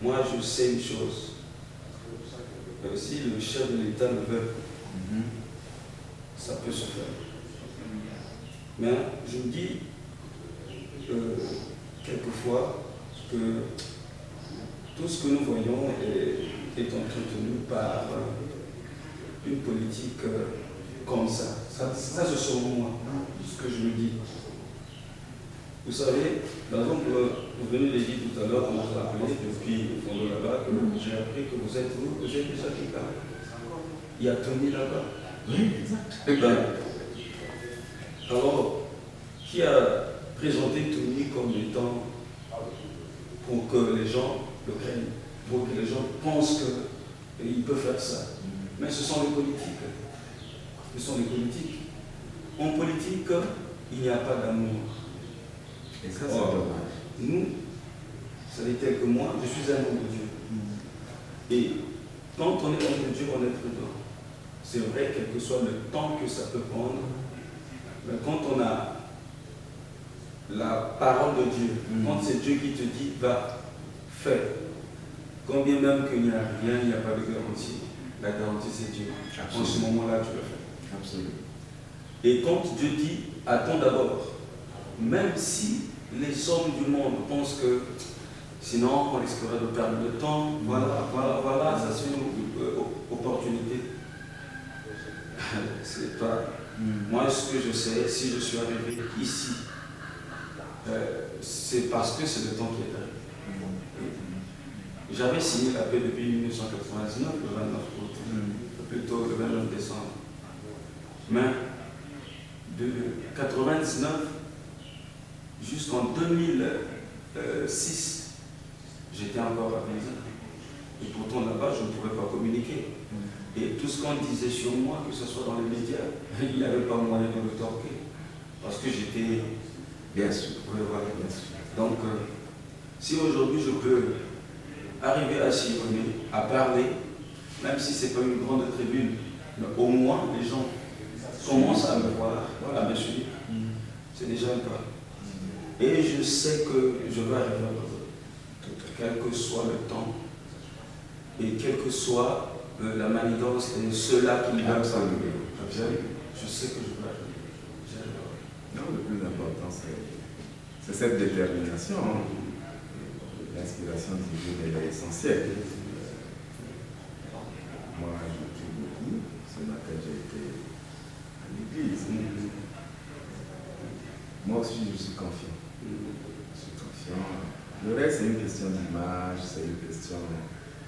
moi je sais une chose. Si le chef de l'État le veut, ça peut se faire. Mais je me dis quelquefois que tout ce que nous voyons est entretenu par une politique comme ça. Ça c'est selon moi, ce que je me dis. Vous savez, par exemple, vous venez de dire tout à l'heure, on vous a appelé depuis le fond de là-bas, que j'ai appris que vous êtes où? Vous êtes déjà quelqu'un. Il y a Tony là-bas. Oui, exact. Alors, qui a présenté Tony comme étant pour que les gens le craignent, pour que les gens pensent qu'il peut faire ça? Mais ce sont les politiques. Ce sont les politiques. En politique, il n'y a pas d'amour. Et ça, c'est dommage. Nous, ça n'est tel que moi, je suis un homme de Dieu. Et quand on est homme de Dieu, on est prudent. C'est vrai, quel que soit le temps que ça peut prendre, mais quand on a la parole de Dieu, quand c'est Dieu qui te dit, va, fais, combien même qu'il n'y a rien, il n'y a pas de garantie, la garantie c'est Dieu. En ce moment-là, tu le fais. Absolument. Et quand Dieu dit, attends d'abord, même si les hommes du monde pensent que sinon on risquerait de perdre le temps, voilà, ça c'est une opportunité. C'est pas. Moi, ce que je sais, si je suis arrivé ici, c'est parce que c'est le temps qui est arrivé. J'avais signé la paix depuis 1999, le 29 août, plutôt le 29 décembre. Mais de 1999 jusqu'en 2006, j'étais encore à Vincent. Et pourtant là-bas, je ne pouvais pas communiquer. Et tout ce qu'on disait sur moi, que ce soit dans les médias, il n'y avait pas moyen de le torquer. Parce que j'étais... Bien sûr. Oui, voilà, bien sûr. Donc, si aujourd'hui je peux arriver à sillonner, à parler, même si ce n'est pas une grande tribune, mais au moins les gens commencent à me voir, à me suivre. C'est déjà un pas. Et je sais que je vais arriver à l'autre, quel que soit le temps, et quelle que soit la manigance et ceux-là qui me donnent ça. Je sais que je vais arriver. Non, le plus important, c'est cette détermination. L'inspiration divine, elle est essentielle. Moi, je prie beaucoup. Ce matin, j'ai été à l'église. Moi aussi, je suis confiant. Je suis confiant. Le reste, c'est une question d'image, c'est une question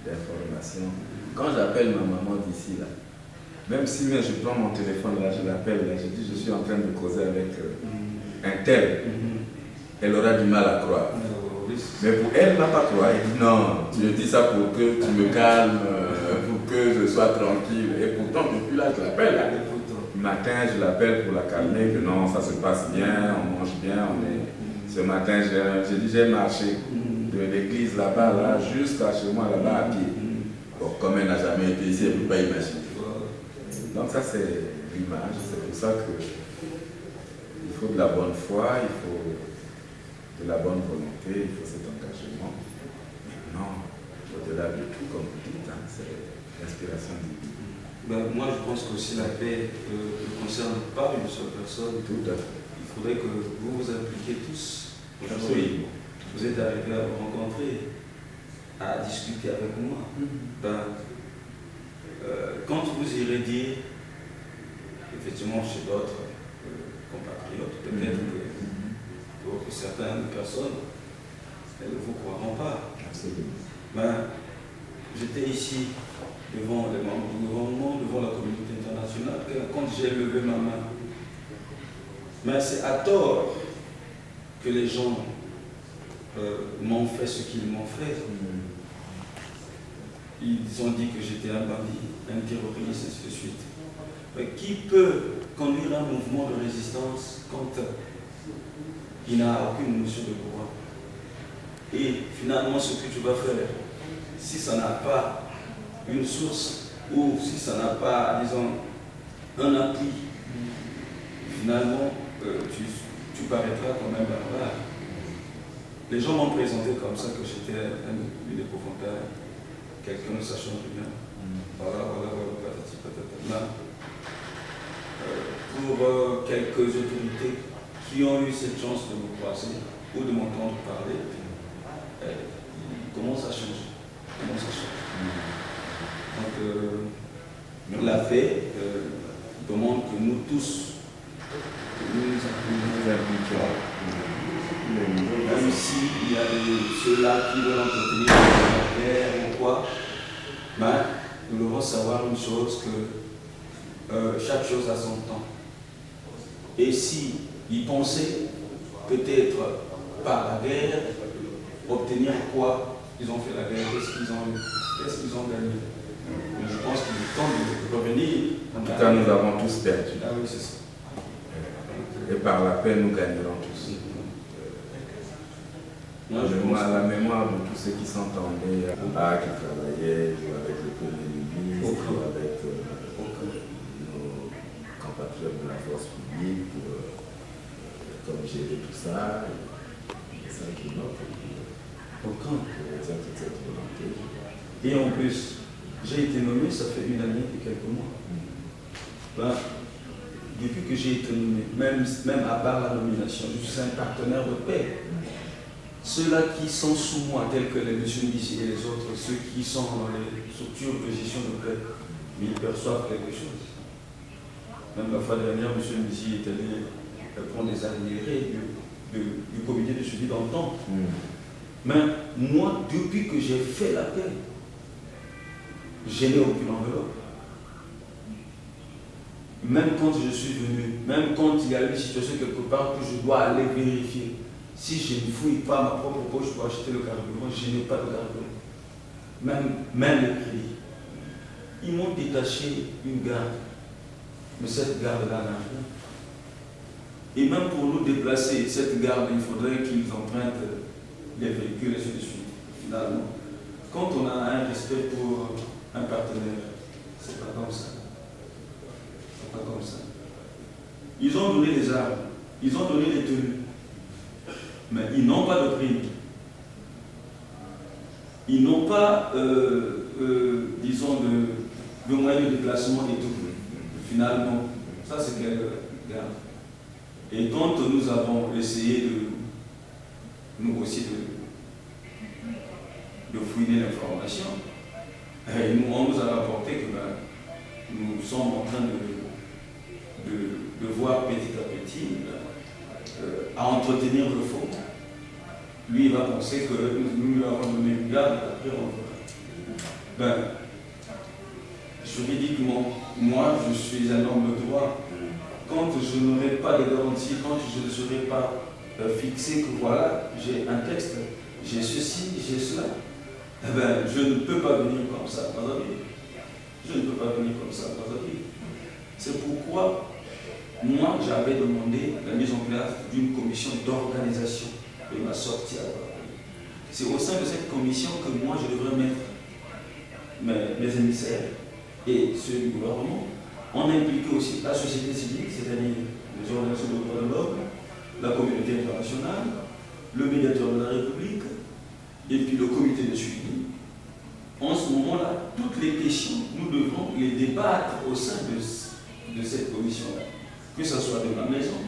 d'information. Quand j'appelle ma maman d'ici, là, même si je prends mon téléphone, là, je l'appelle, là, je dis, je suis en train de causer avec un tel. Elle aura du mal à croire. Mais pour elle, elle n'a pas croire. Elle dit, non, tu me dis ça pour que tu me calmes, pour que je sois tranquille. Et pourtant, depuis là, je l'appelle. Là. Le matin, je l'appelle pour la calmer, que non, ça se passe bien, on mange bien. Ce matin, j'ai marché de l'église là-bas, là, jusqu'à chez moi, là-bas, à pied. Bon, comme elle n'a jamais été ici, elle ne peut pas imaginer. Donc ça, c'est l'image. C'est pour ça qu'il faut de la bonne foi, il faut de la bonne volonté, il faut cet engagement. Maintenant, au-delà de tout, comme vous dites, c'est l'inspiration divine. Ben, moi, je pense que si la paix ne concerne pas une seule personne, Tout à fait. il faudrait que vous vous impliquiez tous. Absolument. Vous êtes arrivés à vous rencontrer, à discuter avec moi. Ben, quand vous irez dire, effectivement, chez d'autres compatriotes, peut-être que certaines personnes, elles ne vous croiront pas. Absolument. Ben, j'étais ici devant les membres du gouvernement, devant la communauté internationale, quand j'ai levé ma main. Mais c'est à tort que les gens m'ont fait ce qu'ils m'ont fait. Ils ont dit que j'étais un bandit, un terroriste, ainsi de suite. Mais qui peut conduire un mouvement de résistance quand il n'a aucune notion de droit? Et finalement, ce que tu vas faire, si ça n'a pas une source, ou si ça n'a pas, disons, un appui, finalement, tu paraîtras quand même barbare. Les gens m'ont présenté comme ça, que j'étais une épouvantail. quelqu'un ne sachant rien. Voilà, patati patata. Pour quelques autorités qui ont eu cette chance de me croiser ou de m'entendre parler, ils commencent à changer. Donc, la paix demande que nous tous, nous impliquions. Même s'il y a ceux-là qui veulent entretenir la guerre ou quoi, nous devons savoir une chose, que chaque chose a son temps. Et si ils pensaient peut-être par la guerre obtenir quoi, ils ont fait la guerre, qu'est-ce qu'ils ont gagné? Mais je pense qu'il est temps de revenir. En tout cas, nous avons tous perdu. Ah oui, c'est ça. Et par la paix, nous gagnerons tous. À la mémoire de tous ceux qui s'entendaient, qui travaillaient avec le Premier ministre, avec nos compatriotes de la force publique, comme gérer tout ça, et ça qui est notre aucun qui retient toute cette volonté. Et en plus, j'ai été nommé, ça fait une année et quelques mois. Depuis que j'ai été nommé, même à part la nomination, je suis un partenaire de paix. Ceux-là qui sont sous moi, tels que les M. Mbissi et les autres, ceux qui sont dans les structures de gestion de paix, ils perçoivent quelque chose. Même la fois dernière, M. Mbissi est allé prendre des arriérés du comité de suivi dans le temps. Mais moi, depuis que j'ai fait la paix, je n'ai aucune enveloppe. Même quand je suis venu, même quand il y a eu une situation quelque part que je dois aller vérifier, si je ne fouille pas ma propre poche pour acheter le carburant, je n'ai pas de carburant. Même le crédit. Ils m'ont détaché une garde, mais cette garde-là n'a rien. Et même pour nous déplacer cette garde, il faudrait qu'ils empruntent les véhicules et ainsi de suite. Finalement, quand on a un respect pour un partenaire, c'est pas comme ça. C'est pas comme ça. Ils ont donné les armes, ils ont donné les tenues, mais ils n'ont pas de prime. Ils n'ont pas, disons, de moyens de déplacement et tout. Finalement, ça c'est quelle garde. Et quand nous avons essayé nous aussi de fouiller l'information, on nous a rapporté que nous sommes en train de voir petit à petit à entretenir le fond. Lui, il va penser que nous lui avons donné une garde, après on verra. Juridiquement, moi, je suis un homme de droit. Quand je n'aurai pas de garantie, quand je ne serai pas fixé que voilà, j'ai un texte, j'ai ceci, j'ai cela, je ne peux pas venir comme ça dans la vie. Je ne peux pas venir comme ça dans la vie. C'est pourquoi moi, j'avais demandé la mise en place d'une commission d'organisation de ma sortie à Guadeloupe. C'est au sein de cette commission que moi, je devrais mettre mes émissaires et ceux du gouvernement. On a impliqué aussi la société civile, c'est-à-dire les organisations de droits de l'homme, la communauté internationale, le médiateur de la République, et puis le comité de suivi. En ce moment-là, toutes les questions, nous devons les débattre au sein de cette commission-là. Que ce soit de ma maison,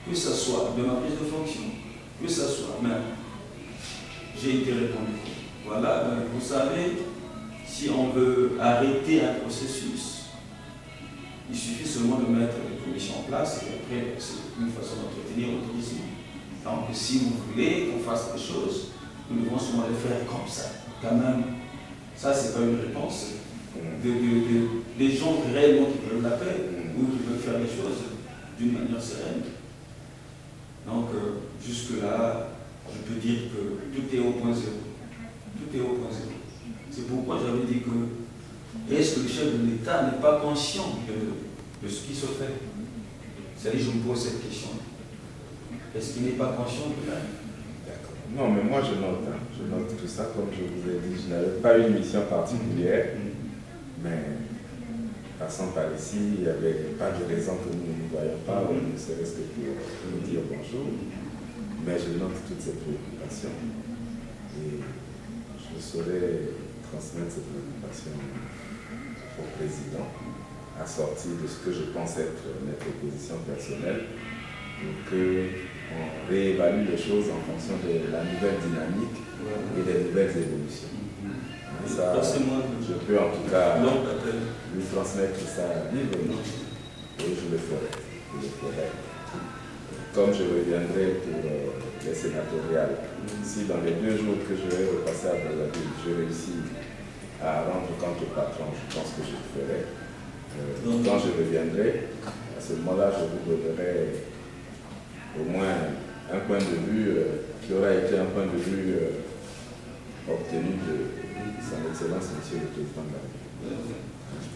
que ce soit de ma prise de fonction, que ce soit même. J'ai été répondu. Voilà, vous savez, si on veut arrêter un processus, il suffit seulement de mettre les commissions en place et après, c'est une façon d'entretenir le tourisme. Donc, si vous voulez qu'on fasse des choses, nous devons seulement les faire comme ça. Quand même, ça, c'est pas une réponse des gens réellement qui veulent la paix ou qui veulent faire les choses d'une manière sereine. Donc, jusque-là, je peux dire que tout est au point zéro. Tout est au point zéro. C'est pourquoi j'avais dit que est-ce que le chef de l'État n'est pas conscient de ce qui se fait? C'est-à-dire, je me pose cette question. Est-ce qu'il n'est pas conscient de ça? D'accord. Non, mais moi je note tout ça, comme je vous ai dit, je n'avais pas une mission particulière, mais passant par ici, il n'y avait pas de raison que nous ne voyions pas, ne serait-ce que pour nous dire bonjour, mais je note toutes ces préoccupations et je saurais transmettre cette préoccupation au président, assortie de ce que je pense être mes propositions personnelles, pour qu'on réévalue les choses en fonction de la nouvelle dynamique et des nouvelles évolutions. Ça, je peux en tout cas lui transmettre ça librement et je le ferai. Comme je reviendrai pour les sénatoriales, si dans les 2 jours que je vais repasser à Brazzaville, je réussis à rendre compte au patron, je pense que je le ferai. Quand je reviendrai, à ce moment-là, je vous donnerai au moins un point de vue qui aura été un point de vue obtenu de Son Excellence, Monsieur le Président de la République.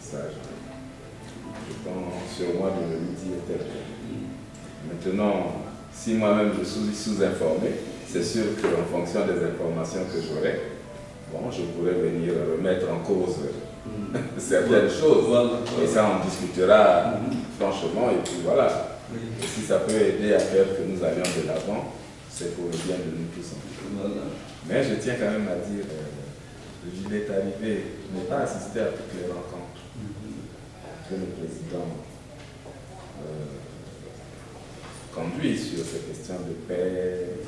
Ça, je pense sur moi de le dire tel quel. Maintenant, si moi-même je suis sous-informé, c'est sûr qu'en fonction des informations que j'aurai, bon, je pourrais venir remettre en cause certaines choses. Et ça, on discutera franchement, et puis voilà. Et si ça peut aider à faire que nous allions de l'avant, c'est pour le bien de nous tous. Mais je tiens quand même à dire, il est arrivé, je n'ai pas assisté à toutes les rencontres que le président conduit sur ces questions de paix,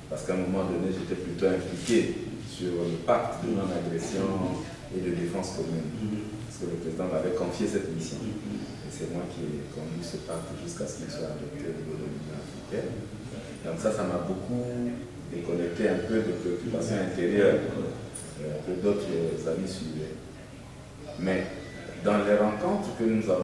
parce qu'à un moment donné, j'étais plutôt impliqué sur le pacte de non-agression et de défense commune, parce que le président m'avait confié cette mission. Et c'est moi qui ai conduit ce pacte jusqu'à ce qu'il soit adopté au niveau de l'Union africaine. Donc ça m'a beaucoup déconnecté un peu de préoccupations intérieures que d'autres amis suivaient. Mais dans les rencontres que nous avons